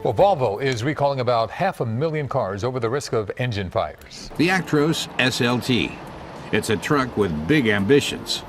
Well, Volvo is recalling about 500,000 cars over the risk of engine fires. The Actros SLT. It's a truck with big ambitions.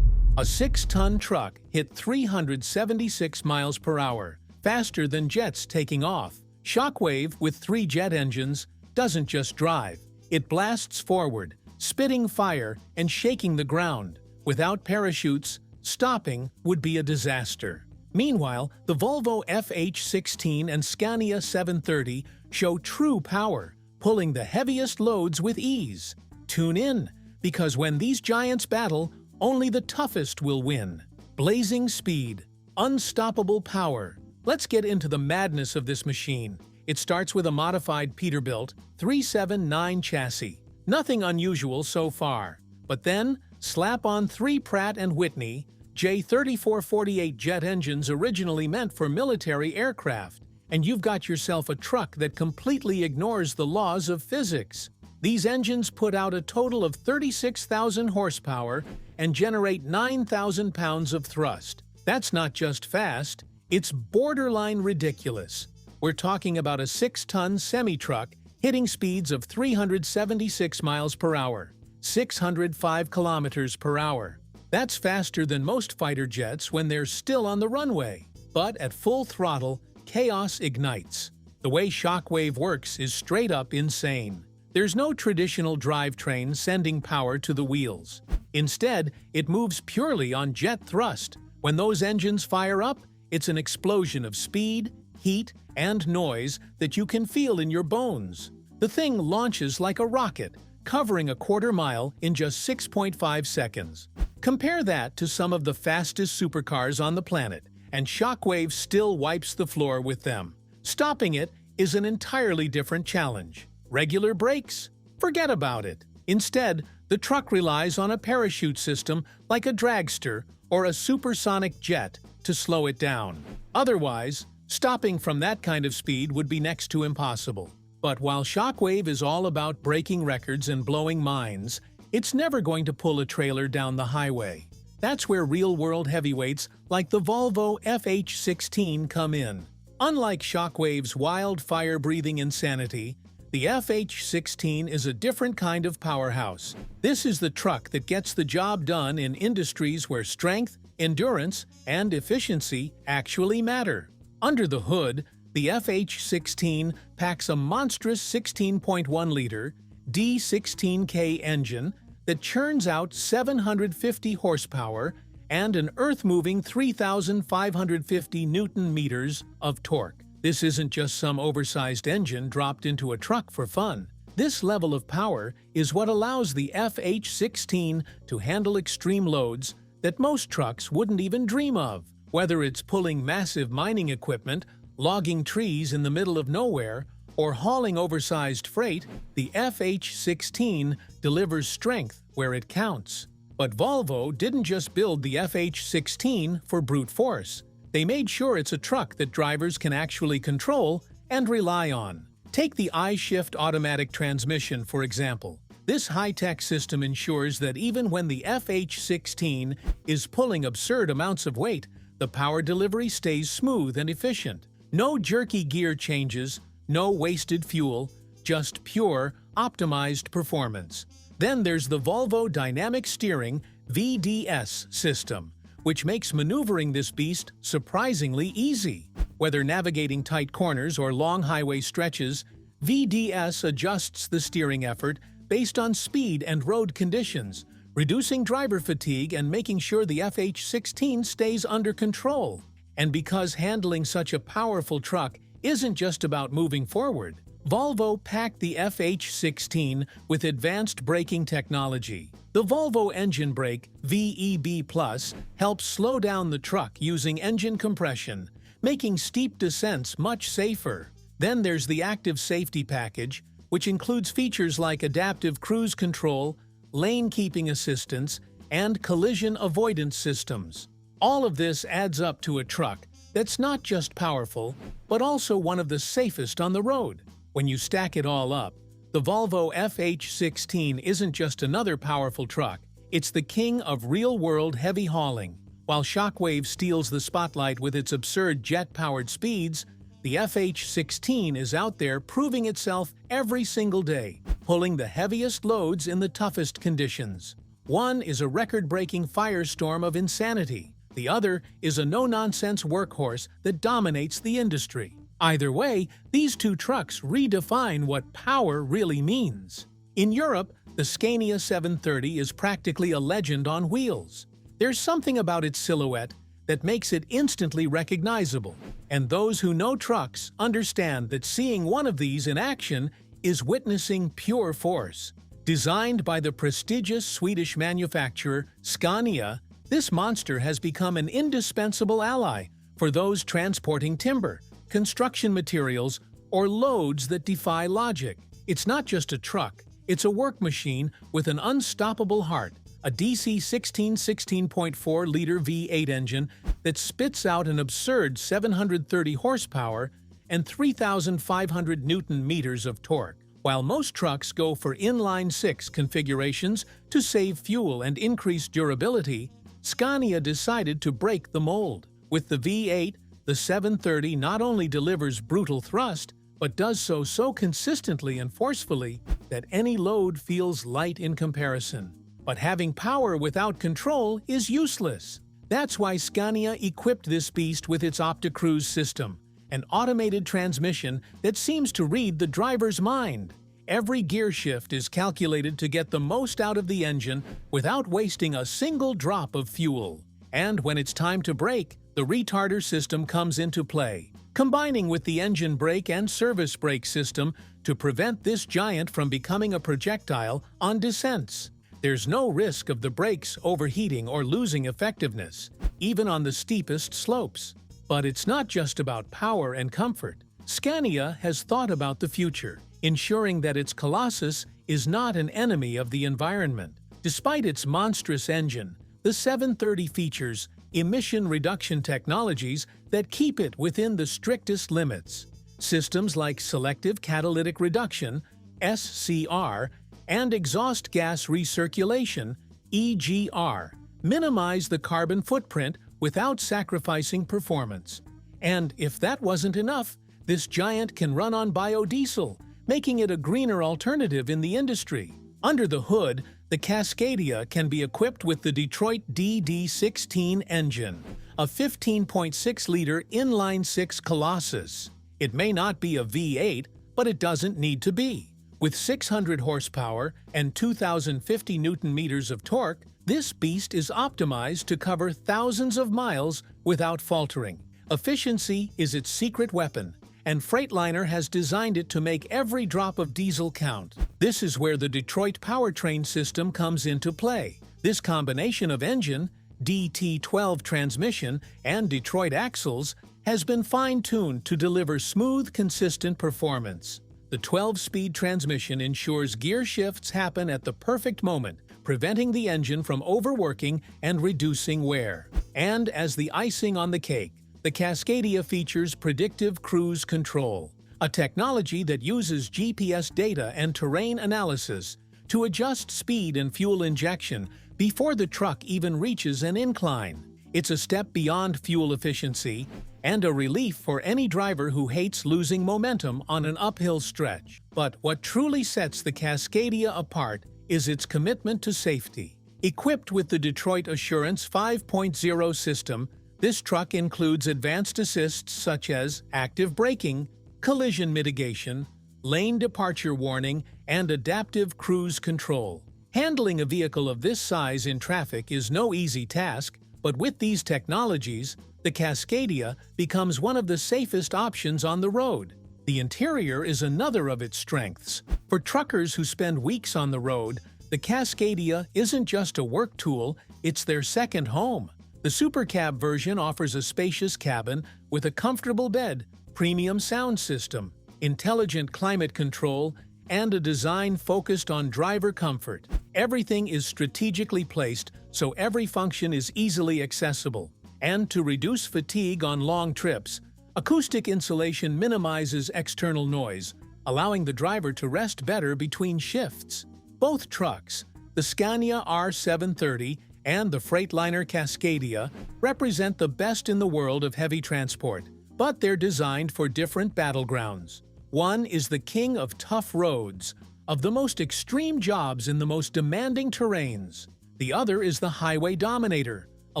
A 6-ton truck hit 376 miles per hour, faster than jets taking off. Shockwave, with 3 jet engines, doesn't just drive. It blasts forward, spitting fire and shaking the ground. Without parachutes, stopping would be a disaster. Meanwhile, the Volvo FH16 and Scania 730 show true power, pulling the heaviest loads with ease. Tune in, because when these giants battle, only the toughest will win. Blazing speed, unstoppable power. Let's get into the madness of this machine. It starts with a modified Peterbilt 379 chassis. Nothing unusual so far. But then, slap on 3 Pratt & Whitney J3448 jet engines originally meant for military aircraft, and you've got yourself a truck that completely ignores the laws of physics. These engines put out a total of 36,000 horsepower and generate 9,000 pounds of thrust. That's not just fast, it's borderline ridiculous. We're talking about a 6-ton semi-truck hitting speeds of 376 miles per hour, 605 kilometers per hour. That's faster than most fighter jets when they're still on the runway. But at full throttle, chaos ignites. The way Shockwave works is straight up insane. There's no traditional drivetrain sending power to the wheels. Instead, it moves purely on jet thrust. When those engines fire up, it's an explosion of speed, heat, and noise that you can feel in your bones. The thing launches like a rocket, covering a quarter mile in just 6.5 seconds. Compare that to some of the fastest supercars on the planet, and Shockwave still wipes the floor with them. Stopping it is an entirely different challenge. Regular brakes? Forget about it. Instead, the truck relies on a parachute system like a dragster or a supersonic jet to slow it down. Otherwise, stopping from that kind of speed would be next to impossible. But while Shockwave is all about breaking records and blowing minds, it's never going to pull a trailer down the highway. That's where real-world heavyweights like the Volvo FH16 come in. Unlike Shockwave's wild fire-breathing insanity, the FH16 is a different kind of powerhouse. This is the truck that gets the job done in industries where strength, endurance, and efficiency actually matter. Under the hood, the FH16 packs a monstrous 16.1-liter D16K engine that churns out 750 horsepower and an earth-moving 3,550 Newton-meters of torque. This isn't just some oversized engine dropped into a truck for fun. This level of power is what allows the FH16 to handle extreme loads that most trucks wouldn't even dream of. Whether it's pulling massive mining equipment, logging trees in the middle of nowhere, or hauling oversized freight, the FH16 delivers strength where it counts. But Volvo didn't just build the FH16 for brute force. They made sure it's a truck that drivers can actually control and rely on. Take the I-Shift automatic transmission, for example. This high-tech system ensures that even when the FH16 is pulling absurd amounts of weight, the power delivery stays smooth and efficient. No jerky gear changes, no wasted fuel, just pure, optimized performance. Then there's the Volvo Dynamic Steering VDS system, which makes maneuvering this beast surprisingly easy. Whether navigating tight corners or long highway stretches, VDS adjusts the steering effort based on speed and road conditions, reducing driver fatigue and making sure the FH16 stays under control. And because handling such a powerful truck isn't just about moving forward, Volvo packed the FH16 with advanced braking technology. The Volvo Engine Brake VEB+ helps slow down the truck using engine compression, making steep descents much safer. Then there's the Active Safety Package, which includes features like adaptive cruise control, lane keeping assistance, and collision avoidance systems. All of this adds up to a truck that's not just powerful, but also one of the safest on the road. When you stack it all up, the Volvo FH16 isn't just another powerful truck, it's the king of real-world heavy hauling. While Shockwave steals the spotlight with its absurd jet-powered speeds, The FH16 is out there proving itself every single day, pulling the heaviest loads in the toughest conditions. One is a record-breaking firestorm of insanity. The other is a no-nonsense workhorse that dominates the industry. Either way, these two trucks redefine what power really means. In Europe, the Scania 730 is practically a legend on wheels. There's something about its silhouette that makes it instantly recognizable, and those who know trucks understand that seeing one of these in action is witnessing pure force. Designed by the prestigious Swedish manufacturer Scania, this monster has become an indispensable ally for those transporting timber, construction materials, or loads that defy logic. It's not just a truck, it's a work machine with an unstoppable heart, a DC 16.4-liter V8 engine that spits out an absurd 730 horsepower and 3,500 newton-meters of torque. While most trucks go for inline-six configurations to save fuel and increase durability, Scania decided to break the mold. With the V8, the 730 not only delivers brutal thrust, but does so consistently and forcefully that any load feels light in comparison. But having power without control is useless. That's why Scania equipped this beast with its OptiCruise system, an automated transmission that seems to read the driver's mind. Every gear shift is calculated to get the most out of the engine without wasting a single drop of fuel. And when it's time to brake, the retarder system comes into play, combining with the engine brake and service brake system to prevent this giant from becoming a projectile on descents. There's no risk of the brakes overheating or losing effectiveness, even on the steepest slopes. But it's not just about power and comfort. Scania has thought about the future, ensuring that its Colossus is not an enemy of the environment. Despite its monstrous engine, the 730 features emission reduction technologies that keep it within the strictest limits. Systems like selective catalytic reduction, SCR, and exhaust gas recirculation, EGR, minimize the carbon footprint without sacrificing performance. And if that wasn't enough, this giant can run on biodiesel, making it a greener alternative in the industry. Under the hood, the Cascadia can be equipped with the Detroit DD16 engine, a 15.6-liter inline-six Colossus. It may not be a V8, but it doesn't need to be. With 600 horsepower and 2,050 newton-meters of torque, this beast is optimized to cover thousands of miles without faltering. Efficiency is its secret weapon, and Freightliner has designed it to make every drop of diesel count. This is where the Detroit powertrain system comes into play. This combination of engine, DT12 transmission, and Detroit axles has been fine-tuned to deliver smooth, consistent performance. The 12-speed transmission ensures gear shifts happen at the perfect moment, preventing the engine from overworking and reducing wear. And as the icing on the cake, the Cascadia features predictive cruise control, a technology that uses GPS data and terrain analysis to adjust speed and fuel injection before the truck even reaches an incline. It's a step beyond fuel efficiency and a relief for any driver who hates losing momentum on an uphill stretch. But what truly sets the Cascadia apart is its commitment to safety. Equipped with the Detroit Assurance 5.0 system, this truck includes advanced assists such as active braking, collision mitigation, lane departure warning, and adaptive cruise control. Handling a vehicle of this size in traffic is no easy task, but with these technologies, the Cascadia becomes one of the safest options on the road. The interior is another of its strengths. For truckers who spend weeks on the road, the Cascadia isn't just a work tool, it's their second home. The Supercab version offers a spacious cabin with a comfortable bed, premium sound system, intelligent climate control, and a design focused on driver comfort. Everything is strategically placed so every function is easily accessible. And to reduce fatigue on long trips, acoustic insulation minimizes external noise, allowing the driver to rest better between shifts. Both trucks, the Scania R730 and the Freightliner Cascadia, represent the best in the world of heavy transport, but they're designed for different battlegrounds. One is the king of tough roads, of the most extreme jobs in the most demanding terrains. The other is the Highway Dominator, a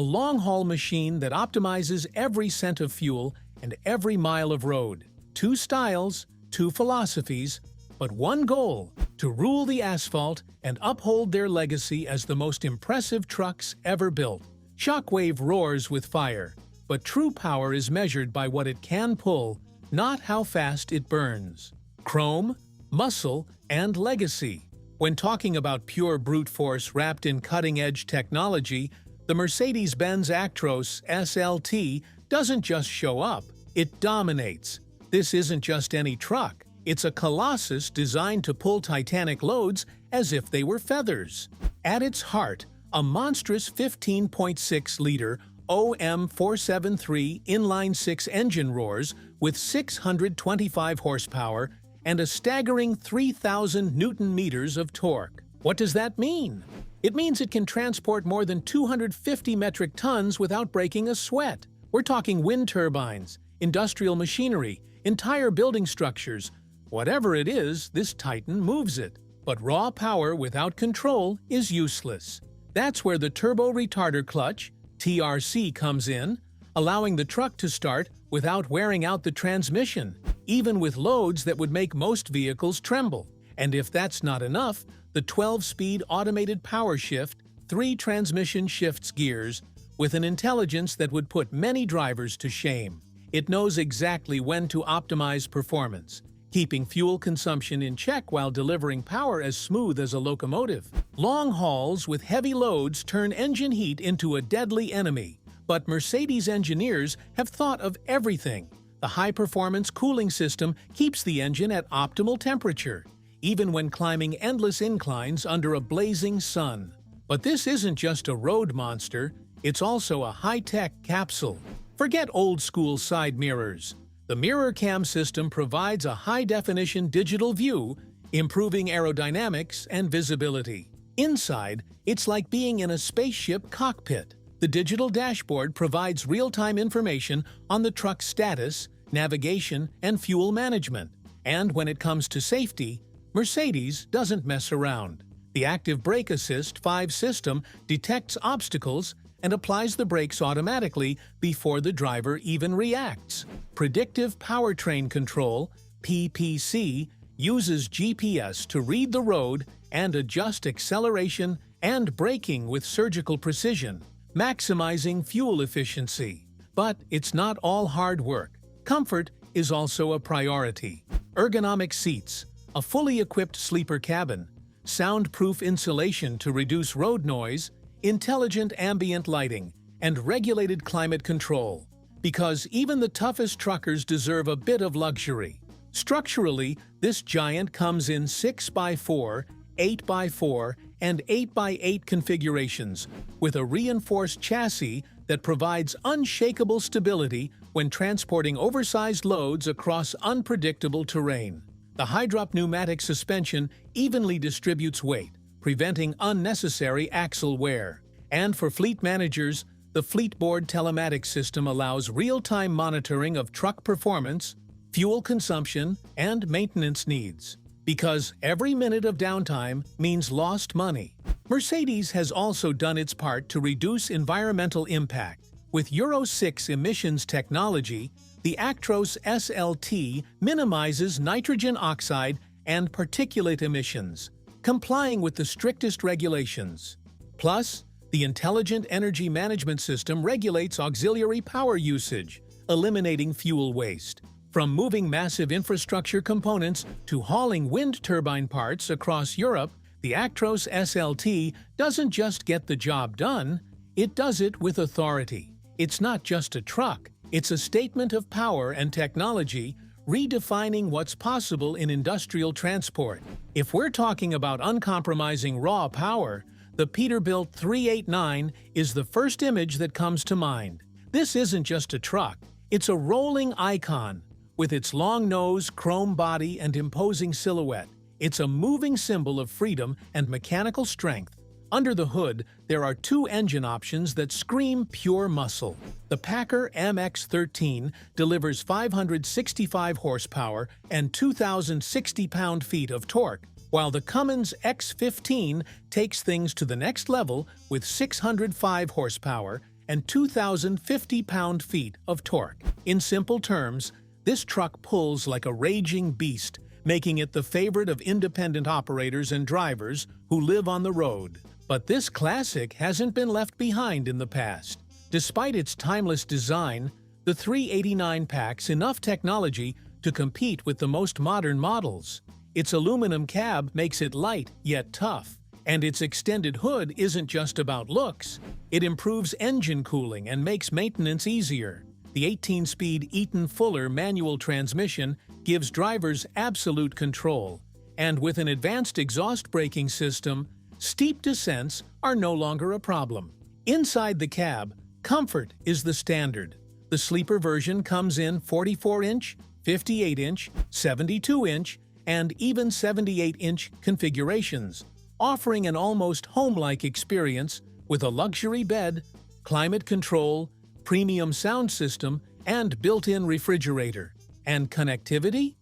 long-haul machine that optimizes every cent of fuel and every mile of road. Two styles, two philosophies, but one goal: to rule the asphalt and uphold their legacy as the most impressive trucks ever built. Shockwave roars with fire, but true power is measured by what it can pull, not how fast it burns. Chrome, muscle, and legacy. When talking about pure brute force wrapped in cutting-edge technology, the Mercedes-Benz Actros SLT doesn't just show up, it dominates. This isn't just any truck. It's a colossus designed to pull titanic loads as if they were feathers. At its heart, a monstrous 15.6-liter OM473 inline-six engine roars with 625 horsepower and a staggering 3,000 Newton-meters of torque. What does that mean? It means it can transport more than 250 metric tons without breaking a sweat. We're talking wind turbines, industrial machinery, entire building structures. Whatever it is, this titan moves it. But raw power without control is useless. That's where the turbo retarder clutch, TRC, comes in, allowing the truck to start without wearing out the transmission, even with loads that would make most vehicles tremble. And if that's not enough, the 12-speed automated power shift 3 transmission shifts gears with an intelligence that would put many drivers to shame. It knows exactly when to optimize performance, keeping fuel consumption in check while delivering power as smooth as a locomotive. Long hauls with heavy loads turn engine heat into a deadly enemy, but Mercedes engineers have thought of everything. The high-performance cooling system keeps the engine at optimal temperature, even when climbing endless inclines under a blazing sun. But this isn't just a road monster, it's also a high-tech capsule. Forget old-school side mirrors. The mirror cam system provides a high-definition digital view, improving aerodynamics and visibility. Inside, it's like being in a spaceship cockpit. The digital dashboard provides real-time information on the truck's status, navigation, and fuel management. And when it comes to safety, Mercedes doesn't mess around. The Active Brake Assist 5 system detects obstacles and applies the brakes automatically before the driver even reacts. Predictive Powertrain Control, PPC, uses GPS to read the road and adjust acceleration and braking with surgical precision, maximizing fuel efficiency. But it's not all hard work. Comfort is also a priority. Ergonomic seats, a fully equipped sleeper cabin, soundproof insulation to reduce road noise, intelligent ambient lighting, and regulated climate control. Because even the toughest truckers deserve a bit of luxury. Structurally, this giant comes in 6x4, 8x4, and 8x8 configurations, with a reinforced chassis that provides unshakable stability when transporting oversized loads across unpredictable terrain. The high-drop pneumatic suspension evenly distributes weight, preventing unnecessary axle wear. And for fleet managers, the Fleetboard telematics system allows real-time monitoring of truck performance, fuel consumption, and maintenance needs. Because every minute of downtime means lost money. Mercedes has also done its part to reduce environmental impact. With Euro 6 emissions technology, the Actros SLT minimizes nitrogen oxide and particulate emissions, complying with the strictest regulations. Plus, the Intelligent Energy Management System regulates auxiliary power usage, eliminating fuel waste. From moving massive infrastructure components to hauling wind turbine parts across Europe, the Actros SLT doesn't just get the job done, it does it with authority. It's not just a truck, it's a statement of power and technology, redefining what's possible in industrial transport. If we're talking about uncompromising raw power, the Peterbilt 389 is the first image that comes to mind. This isn't just a truck, it's a rolling icon. With its long nose, chrome body, and imposing silhouette, it's a moving symbol of freedom and mechanical strength. Under the hood, there are two engine options that scream pure muscle. The Packer MX-13 delivers 565 horsepower and 2,060 pound-feet of torque, while the Cummins X15 takes things to the next level with 605 horsepower and 2,050 pound-feet of torque. In simple terms, this truck pulls like a raging beast, making it the favorite of independent operators and drivers who live on the road. But this classic hasn't been left behind in the past. Despite its timeless design, the 389 packs enough technology to compete with the most modern models. Its aluminum cab makes it light yet tough, and its extended hood isn't just about looks. It improves engine cooling and makes maintenance easier. The 18-speed Eaton Fuller manual transmission gives drivers absolute control, and with an advanced exhaust braking system, steep descents are no longer a problem. Inside the cab, comfort is the standard. The sleeper version comes in 44-inch, 58-inch, 72-inch, and even 78-inch configurations, offering an almost home-like experience with a luxury bed, climate control, premium sound system, and built-in refrigerator. And connectivity?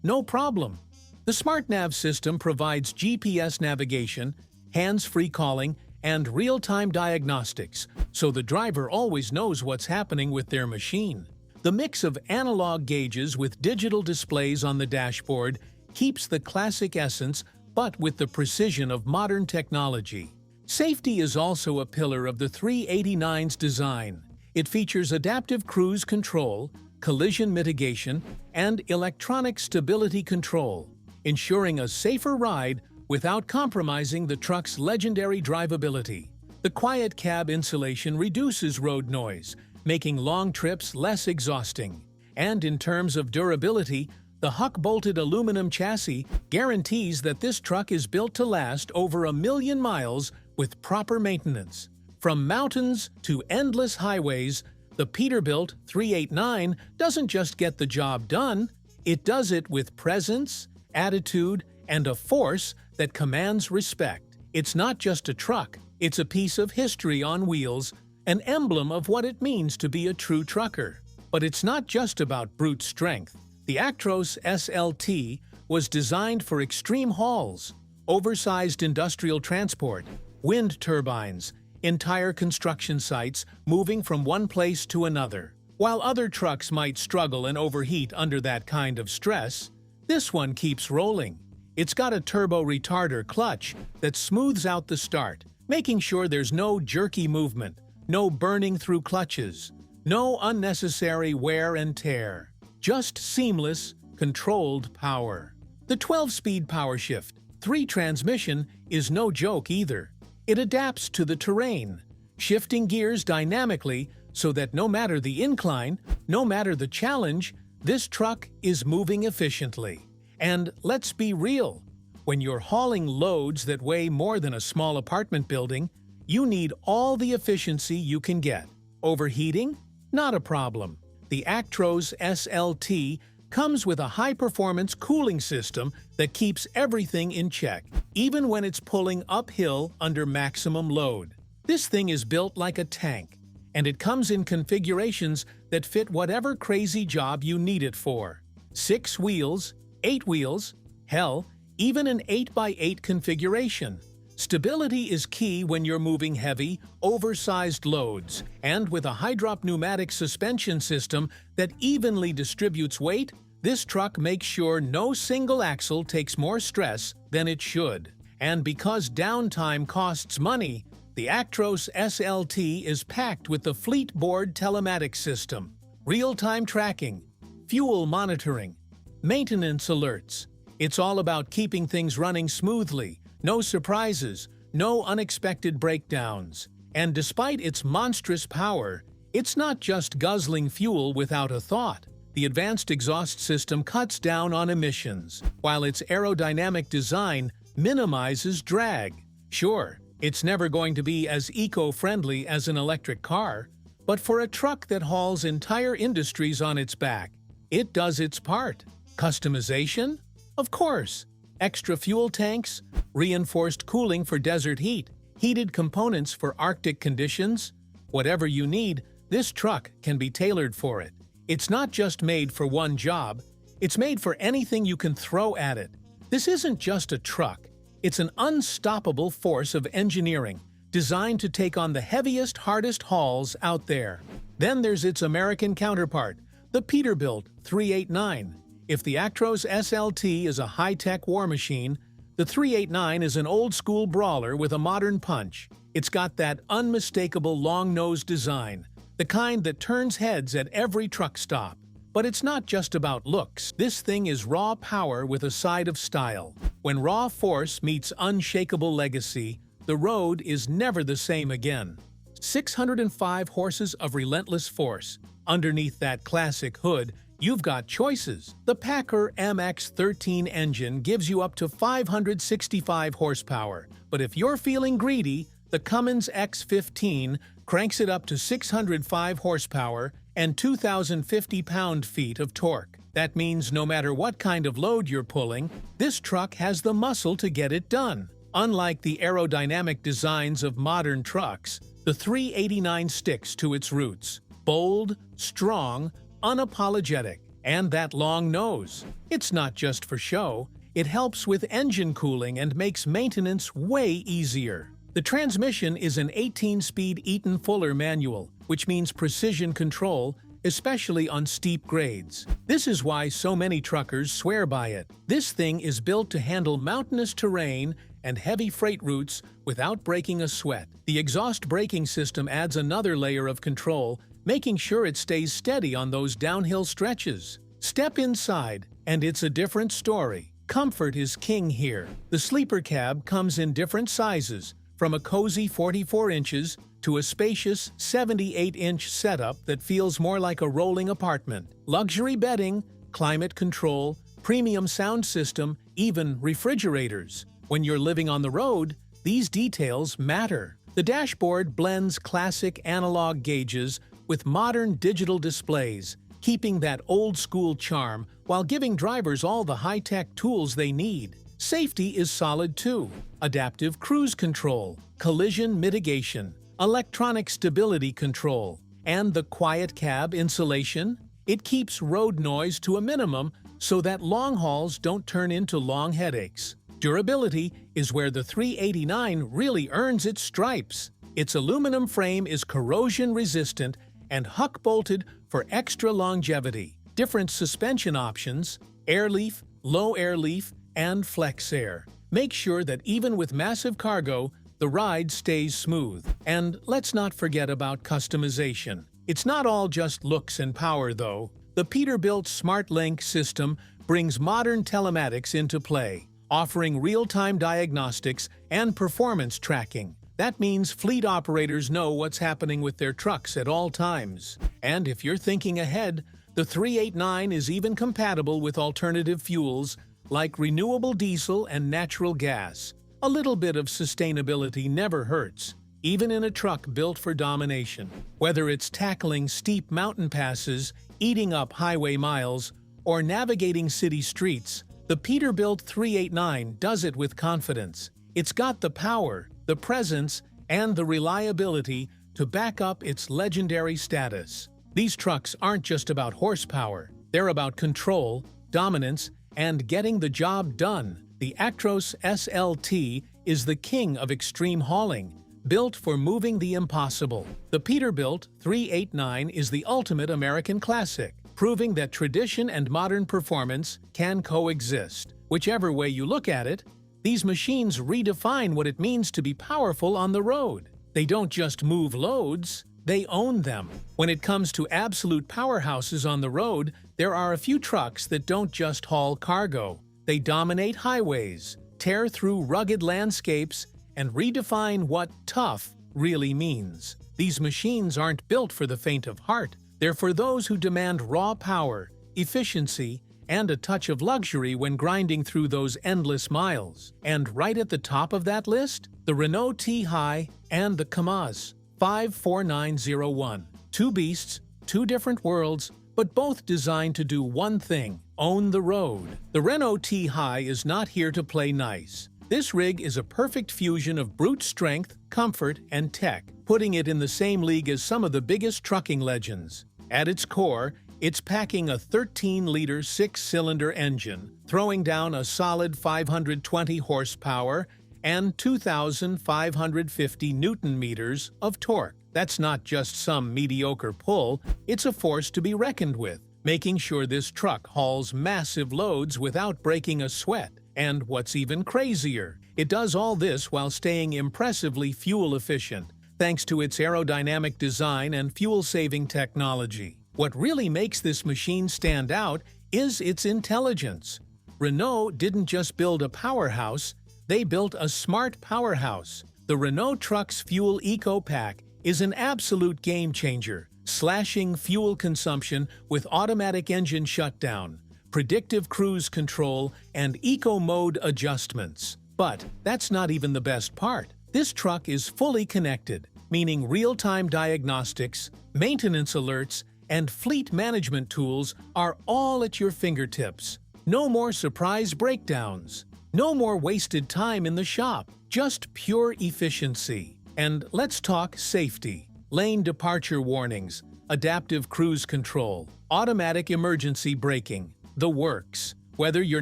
No problem. The SmartNav system provides GPS navigation, hands-free calling, and real-time diagnostics, so the driver always knows what's happening with their machine. The mix of analog gauges with digital displays on the dashboard keeps the classic essence, but with the precision of modern technology. Safety is also a pillar of the 389's design. It features adaptive cruise control, collision mitigation, and electronic stability control, ensuring a safer ride without compromising the truck's legendary drivability. The quiet cab insulation reduces road noise, making long trips less exhausting. And in terms of durability, the Huck-bolted aluminum chassis guarantees that this truck is built to last over 1 million miles with proper maintenance. From mountains to endless highways, the Peterbilt 389 doesn't just get the job done, it does it with presence, attitude, and a force that commands respect. It's not just a truck, it's a piece of history on wheels, an emblem of what it means to be a true trucker. But it's not just about brute strength. The Actros SLT was designed for extreme hauls, oversized industrial transport, wind turbines, entire construction sites moving from one place to another. While other trucks might struggle and overheat under that kind of stress, this one keeps rolling. It's got a turbo retarder clutch that smooths out the start, making sure there's no jerky movement, no burning through clutches, no unnecessary wear and tear. Just seamless, controlled power. The 12-speed PowerShift 3 transmission is no joke either. It adapts to the terrain, shifting gears dynamically so that no matter the incline, no matter the challenge, this truck is moving efficiently. And let's be real, when you're hauling loads that weigh more than a small apartment building, you need all the efficiency you can get. Overheating? Not a problem. The Actros SLT comes with a high-performance cooling system that keeps everything in check, even when it's pulling uphill under maximum load. This thing is built like a tank, and it comes in configurations that fit whatever crazy job you need it for. 6 wheels, 8 wheels, hell, even an 8x8 configuration. Stability is key when you're moving heavy, oversized loads, and with a high-drop pneumatic suspension system that evenly distributes weight, this truck makes sure no single axle takes more stress than it should. And because downtime costs money, the Actros SLT is packed with the Fleet Board telematics system, real-time tracking, fuel monitoring, maintenance alerts. It's all about keeping things running smoothly. No surprises, no unexpected breakdowns. And despite its monstrous power, it's not just guzzling fuel without a thought. The advanced exhaust system cuts down on emissions, while its aerodynamic design minimizes drag. Sure, it's never going to be as eco-friendly as an electric car, but for a truck that hauls entire industries on its back, it does its part. Customization? Of course. Extra fuel tanks, reinforced cooling for desert heat, heated components for Arctic conditions. Whatever you need, this truck can be tailored for it. It's not just made for one job, it's made for anything you can throw at it. This isn't just a truck, it's an unstoppable force of engineering, designed to take on the heaviest, hardest hauls out there. Then there's its American counterpart, the Peterbilt 389. If the Actros SLT is a high-tech war machine, the 389 is an old-school brawler with a modern punch. It's got that unmistakable long-nosed design, the kind that turns heads at every truck stop. But it's not just about looks. This thing is raw power with a side of style. When raw force meets unshakable legacy, the road is never the same again. 605 horses of relentless force. Underneath that classic hood, you've got choices. The Packer MX-13 engine gives you up to 565 horsepower, but if you're feeling greedy, the Cummins X15 cranks it up to 605 horsepower and 2,050 pound-feet of torque. That means no matter what kind of load you're pulling, this truck has the muscle to get it done. Unlike the aerodynamic designs of modern trucks, the 389 sticks to its roots. Bold, strong, unapologetic, and that long nose. It's not just for show, it helps with engine cooling and makes maintenance way easier. The transmission is an 18-speed Eaton Fuller manual, which means precision control, especially on steep grades. This is why so many truckers swear by it. This thing is built to handle mountainous terrain and heavy freight routes without breaking a sweat. The exhaust braking system adds another layer of control, making sure it stays steady on those downhill stretches. Step inside, and it's a different story. Comfort is king here. The sleeper cab comes in different sizes, from a cozy 44 inches to a spacious 78-inch setup that feels more like a rolling apartment. Luxury bedding, climate control, premium sound system, even refrigerators. When you're living on the road, these details matter. The dashboard blends classic analog gauges with modern digital displays, keeping that old-school charm while giving drivers all the high-tech tools they need. Safety is solid too. Adaptive cruise control, collision mitigation, electronic stability control, and the quiet cab insulation. It keeps road noise to a minimum so that long hauls don't turn into long headaches. Durability is where the 389 really earns its stripes. Its aluminum frame is corrosion-resistant and huck-bolted for extra longevity. Different suspension options, airleaf, low airleaf, and flex air. Make sure that even with massive cargo, the ride stays smooth. And let's not forget about customization. It's not all just looks and power, though. The Peterbilt SmartLink system brings modern telematics into play, offering real-time diagnostics and performance tracking. That means fleet operators know what's happening with their trucks at all times. And if you're thinking ahead, the 389 is even compatible with alternative fuels like renewable diesel and natural gas. A little bit of sustainability never hurts, even in a truck built for domination. Whether it's tackling steep mountain passes, eating up highway miles, or navigating city streets, the Peterbilt 389 does it with confidence. It's got the power, the presence, and the reliability to back up its legendary status. These trucks aren't just about horsepower, they're about control, dominance, and getting the job done. The Actros SLT is the king of extreme hauling, built for moving the impossible. The Peterbilt 389 is the ultimate American classic, proving that tradition and modern performance can coexist. Whichever way you look at it, these machines redefine what it means to be powerful on the road. They don't just move loads, they own them. When it comes to absolute powerhouses on the road, there are a few trucks that don't just haul cargo. They dominate highways, tear through rugged landscapes, and redefine what tough really means. These machines aren't built for the faint of heart. They're for those who demand raw power, efficiency, and a touch of luxury when grinding through those endless miles. And right at the top of that list, the Renault T-High and the Kamaz 54901. Two beasts, two different worlds, but both designed to do one thing: own the road. The Renault T-High is not here to play nice. This rig is a perfect fusion of brute strength, comfort, and tech, putting it in the same league as some of the biggest trucking legends. At its core, it's packing a 13-liter six-cylinder engine, throwing down a solid 520 horsepower and 2,550 newton-meters of torque. That's not just some mediocre pull, it's a force to be reckoned with, making sure this truck hauls massive loads without breaking a sweat. And what's even crazier, it does all this while staying impressively fuel efficient, thanks to its aerodynamic design and fuel-saving technology. What really makes this machine stand out is its intelligence. Renault didn't just build a powerhouse, they built a smart powerhouse. The Renault Trucks Fuel Eco Pack is an absolute game-changer, slashing fuel consumption with automatic engine shutdown, predictive cruise control, and eco-mode adjustments. But that's not even the best part. This truck is fully connected, meaning real-time diagnostics, maintenance alerts, and fleet management tools are all at your fingertips. No more surprise breakdowns. No more wasted time in the shop. Just pure efficiency. And let's talk safety. Lane departure warnings, adaptive cruise control, automatic emergency braking, the works. Whether you're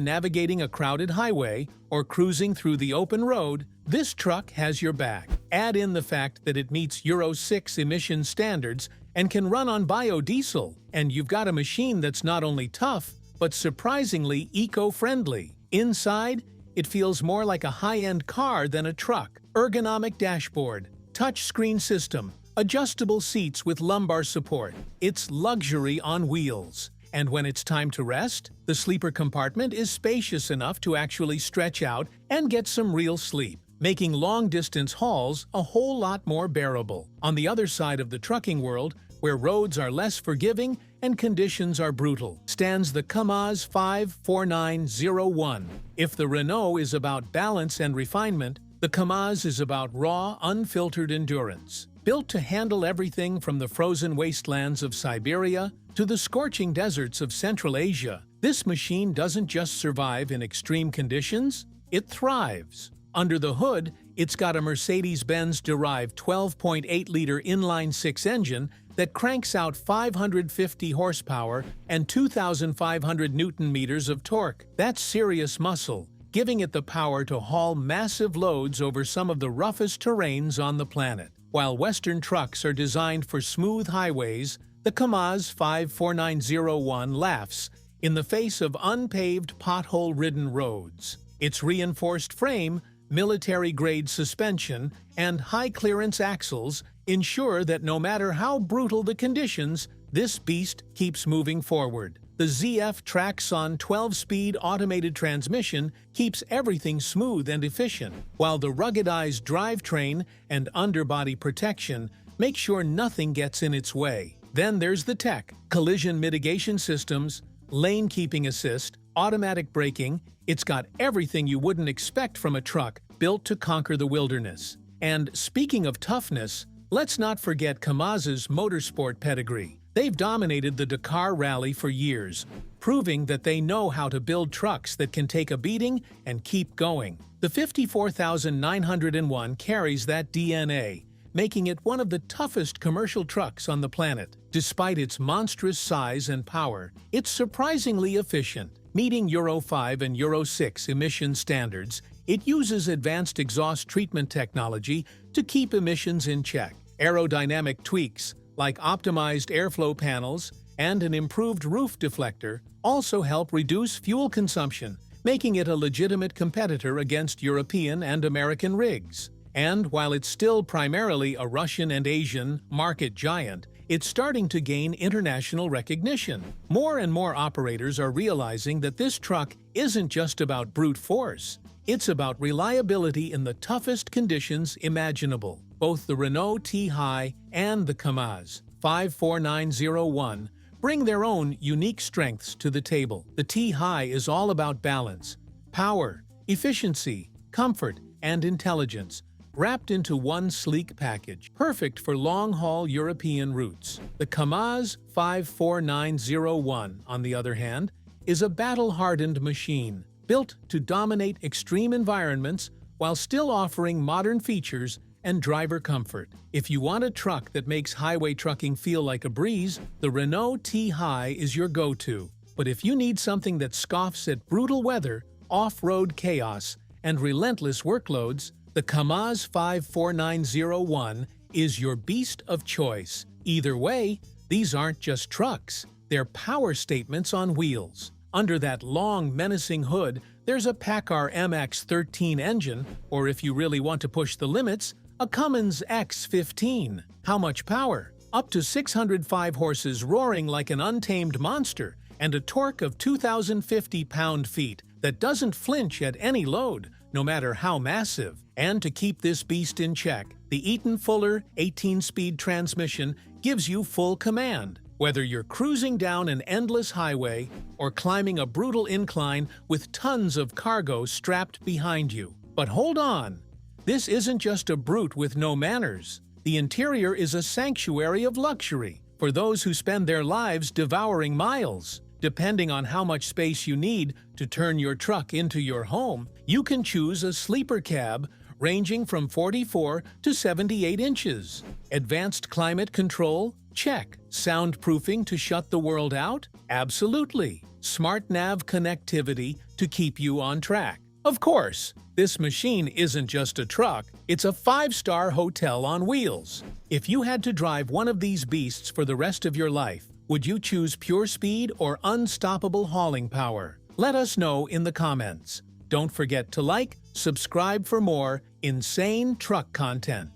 navigating a crowded highway or cruising through the open road, this truck has your back. Add in the fact that it meets Euro 6 emission standards and can run on biodiesel, and you've got a machine that's not only tough, but surprisingly eco-friendly. Inside, it feels more like a high-end car than a truck. Ergonomic dashboard, touchscreen system, adjustable seats with lumbar support. It's luxury on wheels. And when it's time to rest, the sleeper compartment is spacious enough to actually stretch out and get some real sleep, making long-distance hauls a whole lot more bearable. On the other side of the trucking world, where roads are less forgiving and conditions are brutal, stands the KAMAZ 54901. If the Renault is about balance and refinement, the KAMAZ is about raw, unfiltered endurance. Built to handle everything from the frozen wastelands of Siberia to the scorching deserts of Central Asia, this machine doesn't just survive in extreme conditions, it thrives. Under the hood, it's got a Mercedes-Benz-derived 12.8-liter inline-six engine that cranks out 550 horsepower and 2,500 newton-meters of torque. That's serious muscle, giving it the power to haul massive loads over some of the roughest terrains on the planet. While Western trucks are designed for smooth highways, the KAMAZ 54901 laughs in the face of unpaved, pothole-ridden roads. Its reinforced frame, military-grade suspension, and high-clearance axles ensure that no matter how brutal the conditions, this beast keeps moving forward. The ZF Traxxon 12-speed automated transmission keeps everything smooth and efficient, while the ruggedized drivetrain and underbody protection make sure nothing gets in its way. Then there's the tech: collision mitigation systems, lane keeping assist, automatic braking. It's got everything you wouldn't expect from a truck built to conquer the wilderness. And speaking of toughness, let's not forget KAMAZ's motorsport pedigree. They've dominated the Dakar Rally for years, proving that they know how to build trucks that can take a beating and keep going. The 54901 carries that DNA, making it one of the toughest commercial trucks on the planet. Despite its monstrous size and power, it's surprisingly efficient. Meeting Euro 5 and Euro 6 emission standards, it uses advanced exhaust treatment technology to keep emissions in check. Aerodynamic tweaks, like optimized airflow panels and an improved roof deflector, also help reduce fuel consumption, making it a legitimate competitor against European and American rigs. And while it's still primarily a Russian and Asian market giant, it's starting to gain international recognition. More and more operators are realizing that this truck isn't just about brute force. It's about reliability in the toughest conditions imaginable. Both the Renault T-Hi and the KAMAZ 54901 bring their own unique strengths to the table. The T-Hi is all about balance, power, efficiency, comfort, and intelligence, wrapped into one sleek package, perfect for long-haul European routes. The KAMAZ 54901, on the other hand, is a battle-hardened machine, built to dominate extreme environments while still offering modern features and driver comfort. If you want a truck that makes highway trucking feel like a breeze, the Renault T-Hi is your go-to. But if you need something that scoffs at brutal weather, off-road chaos, and relentless workloads, the Kamaz 54901 is your beast of choice. Either way, these aren't just trucks, they're power statements on wheels. Under that long, menacing hood, there's a PACCAR MX-13 engine, or if you really want to push the limits, a Cummins X15. How much power? Up to 605 horses roaring like an untamed monster, and a torque of 2,050 pound-feet that doesn't flinch at any load, no matter how massive. And to keep this beast in check, the Eaton-Fuller 18-speed transmission gives you full command, whether you're cruising down an endless highway or climbing a brutal incline with tons of cargo strapped behind you. But hold on! This isn't just a brute with no manners. The interior is a sanctuary of luxury for those who spend their lives devouring miles. Depending on how much space you need to turn your truck into your home, you can choose a sleeper cab ranging from 44 to 78 inches. Advanced climate control? Check. Soundproofing to shut the world out? Absolutely. Smart nav connectivity to keep you on track? Of course. This machine isn't just a truck, it's a 5-star hotel on wheels. If you had to drive one of these beasts for the rest of your life, would you choose pure speed or unstoppable hauling power? Let us know in the comments. Don't forget to like, subscribe for more insane truck content.